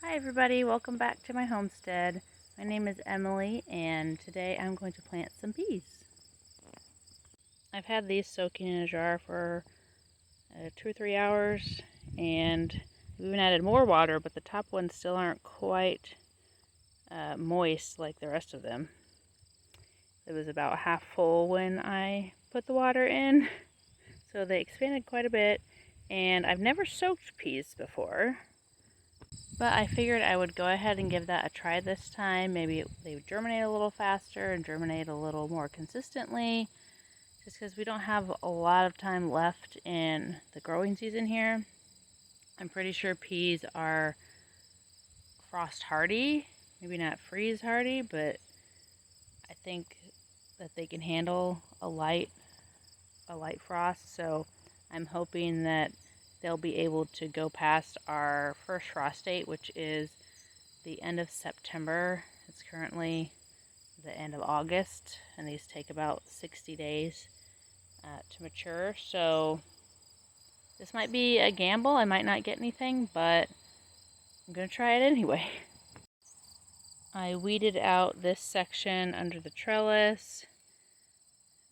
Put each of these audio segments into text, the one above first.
Hi everybody, welcome back to my homestead. My name is Emily and today I'm going to plant some peas. I've had these soaking in a jar for 2 or 3 hours and I've even added more water, but the top ones still aren't quite moist like the rest of them. It was about half full when I put the water in, so they expanded quite a bit, and I've never soaked peas before. But I figured I would go ahead and give that a try this time. Maybe they would germinate a little faster and germinate a little more consistently, just because we don't have a lot of time left in the growing season here. I'm pretty sure peas are frost hardy, maybe not freeze hardy, but I think that they can handle a light frost. So I'm hoping that they'll be able to go past our first frost date, which is the end of September. It's currently the end of August, and these take about 60 days to mature. So this might be a gamble. I might not get anything, but I'm going to try it anyway. I weeded out this section under the trellis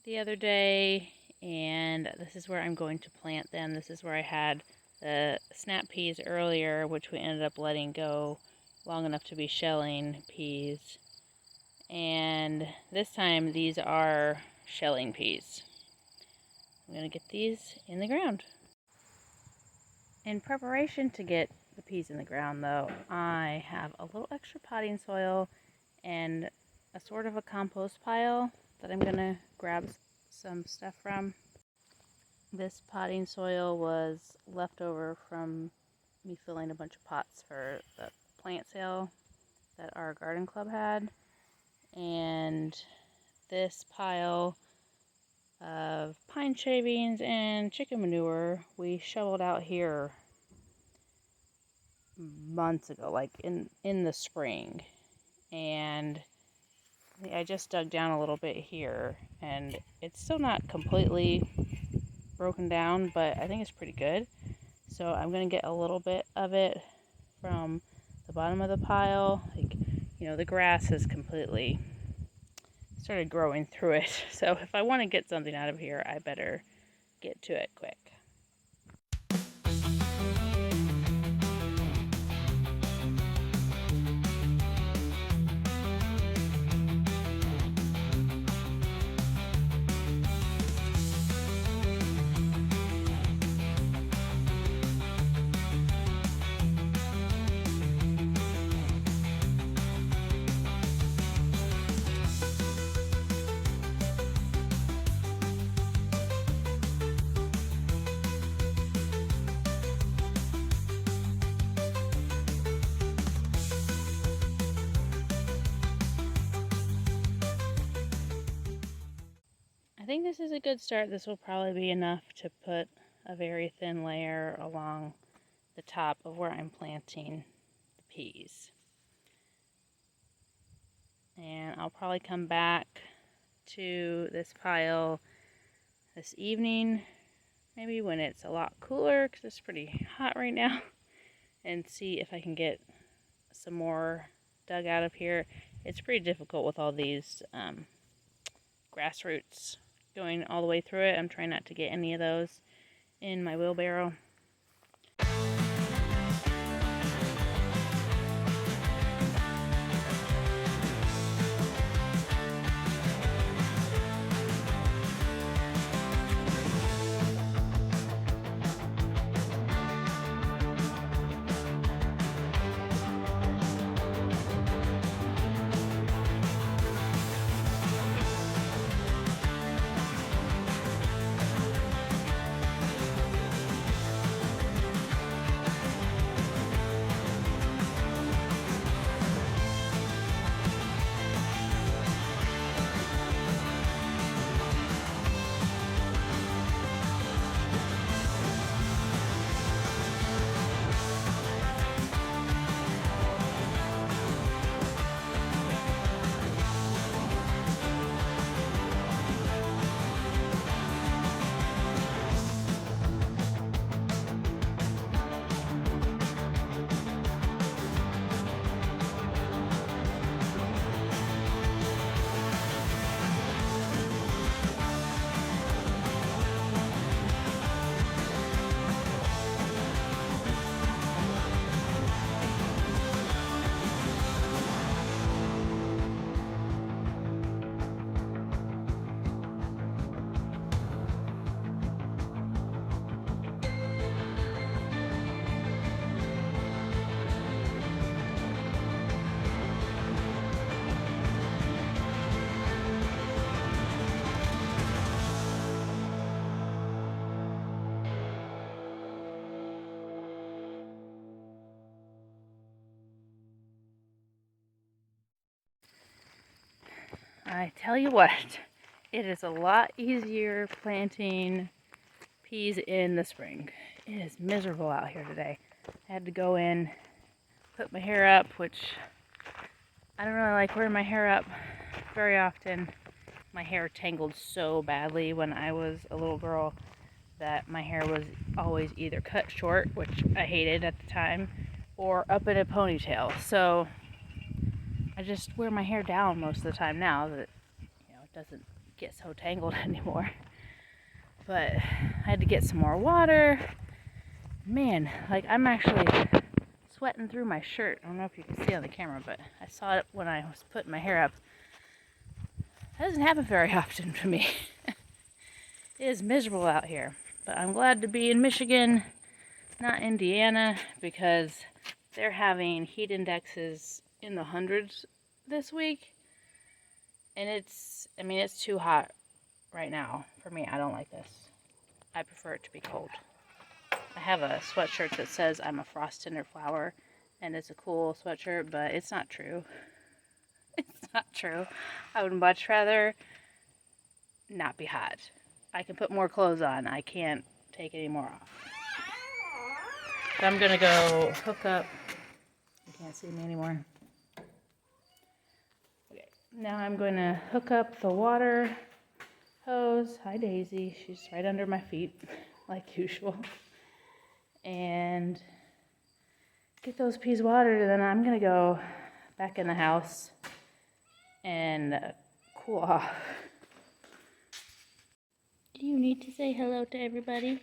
the other day, and this is where I'm going to plant them. This is where I had the snap peas earlier, which we ended up letting go long enough to be shelling peas. And this time these are shelling peas. I'm going to get these in the ground. In preparation to get the peas in the ground though, I have a little extra potting soil and a sort of a compost pile that I'm going to grab some stuff from. This potting soil was left over from me filling a bunch of pots for the plant sale that our garden club had. And this pile of pine shavings and chicken manure we shoveled out here months ago, like in the spring. And I just dug down a little bit here, and it's still not completely broken down, but I think it's pretty good. So I'm going to get a little bit of it from the bottom of the pile. Like, you know, the grass has completely started growing through it. So if I want to get something out of here, I better get to it quick. I think this is a good start. This will probably be enough to put a very thin layer along the top of where I'm planting the peas. And I'll probably come back to this pile this evening, maybe when it's a lot cooler, because it's pretty hot right now, and see if I can get some more dug out of here. It's pretty difficult with all these grass roots going all the way through it. I'm trying not to get any of those in my wheelbarrow. I tell you what, it is a lot easier planting peas in the spring. It is miserable out here today. I had to go in, put my hair up, which I don't really like wearing my hair up very often. My hair tangled so badly when I was a little girl that my hair was always either cut short, which I hated at the time, or up in a ponytail. So I just wear my hair down most of the time now that it doesn't get so tangled anymore. But I had to get some more water. Man, like I'm actually sweating through my shirt. I don't know if you can see on the camera, but I saw it when I was putting my hair up. That doesn't happen very often to me. It is miserable out here, but I'm glad to be in Michigan, not Indiana, because they're having heat indexes in the hundreds this week. And it's too hot right now for me. I don't like this. I prefer it to be cold. I have a sweatshirt that says I'm a frost tender flower, and it's a cool sweatshirt, but it's not true. It's not true. I would much rather not be hot. I can put more clothes on. I can't take any more off. So I'm gonna go hook up. You can't see me anymore. Okay, now I'm going to hook up the water hose. Hi Daisy, she's right under my feet like usual. And get those peas watered, and then I'm gonna go back in the house and cool off. Do you need to say hello to everybody?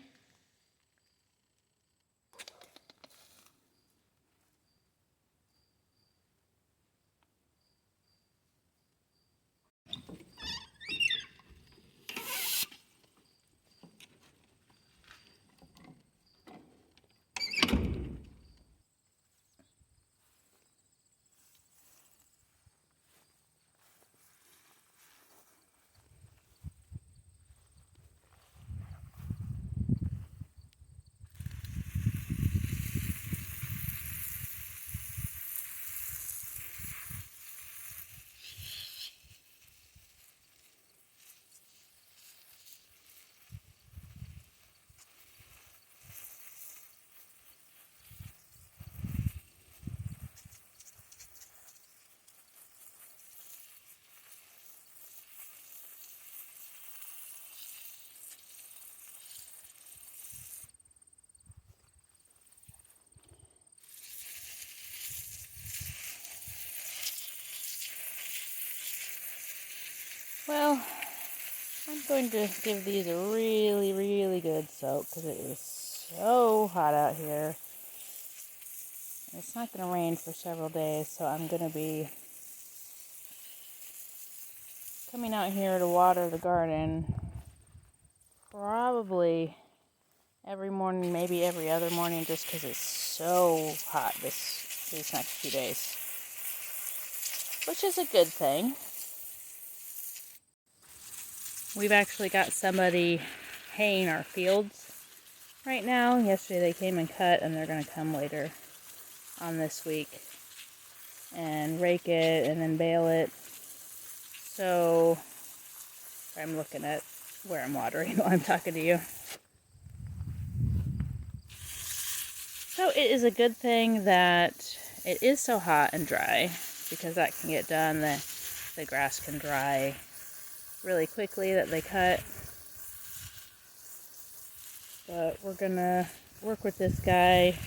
Well, I'm going to give these a really, really good soak because it is so hot out here. It's not going to rain for several days, so I'm going to be coming out here to water the garden probably every morning, maybe every other morning, just because it's so hot these next few days, which is a good thing. We've actually got somebody haying our fields right now. Yesterday they came and cut, and they're going to come later on this week and rake it and then bale it. So I'm looking at where I'm watering while I'm talking to you. So it is a good thing that it is so hot and dry, because that can get done. The grass can dry really quickly that they cut. But we're gonna work with this guy.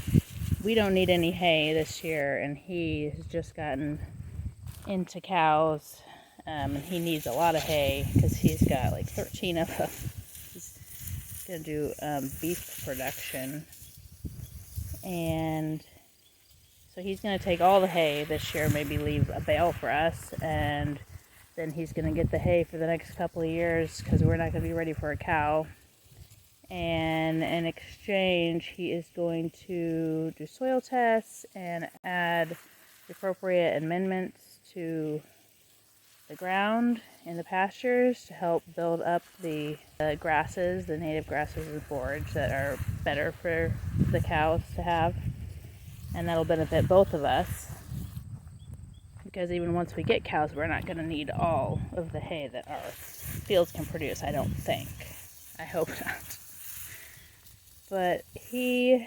We don't need any hay this year, and he has just gotten into cows, and he needs a lot of hay because he's got like 13 of them. He's gonna do beef production, and so he's gonna take all the hay this year, maybe leave a bale for us, and then he's gonna get the hay for the next couple of years because we're not gonna be ready for a cow. And in exchange, he is going to do soil tests and add the appropriate amendments to the ground in the pastures to help build up the grasses, the native grasses and forage that are better for the cows to have. And that'll benefit both of us, because even once we get cows, we're not going to need all of the hay that our fields can produce, I don't think. I hope not. But he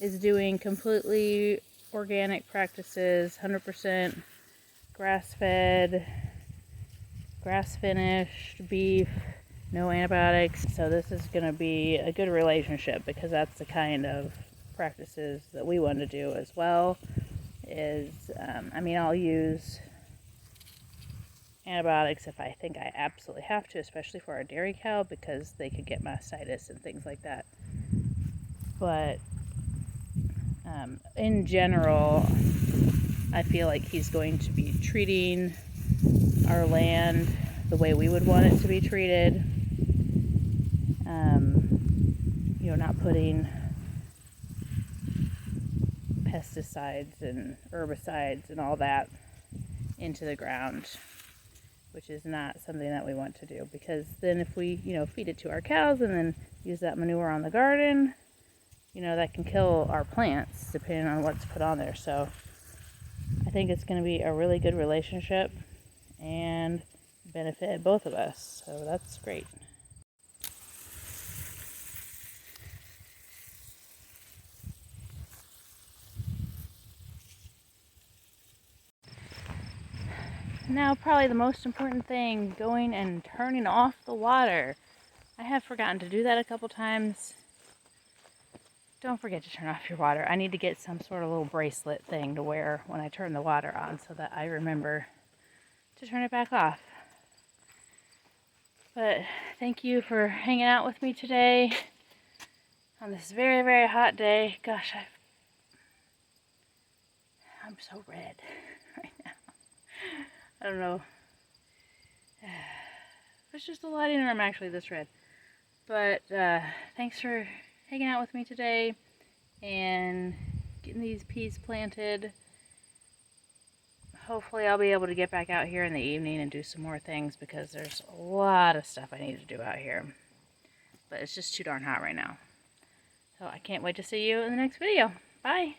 is doing completely organic practices, 100% grass-fed, grass-finished beef, no antibiotics. So this is going to be a good relationship, because that's the kind of practices that we want to do as well. I'll use antibiotics if I think I absolutely have to, especially for our dairy cow, because they could get mastitis and things like that. But in general, I feel like he's going to be treating our land the way we would want it to be treated. Not putting pesticides and herbicides and all that into the ground, which is not something that we want to do, because then if we, feed it to our cows and then use that manure on the garden, that can kill our plants depending on what's put on there. So I think it's going to be a really good relationship and benefit both of us. So that's great. Now, probably the most important thing, going and turning off the water. I have forgotten to do that a couple times. Don't forget to turn off your water. I need to get some sort of little bracelet thing to wear when I turn the water on, so that I remember to turn it back off. But thank you for hanging out with me today on this very, very hot day. Gosh, I'm so red right now. I don't know. It's just the lighting, or I'm actually this red. But thanks for hanging out with me today and getting these peas planted. Hopefully I'll be able to get back out here in the evening and do some more things, because there's a lot of stuff I need to do out here. But it's just too darn hot right now. So I can't wait to see you in the next video. Bye!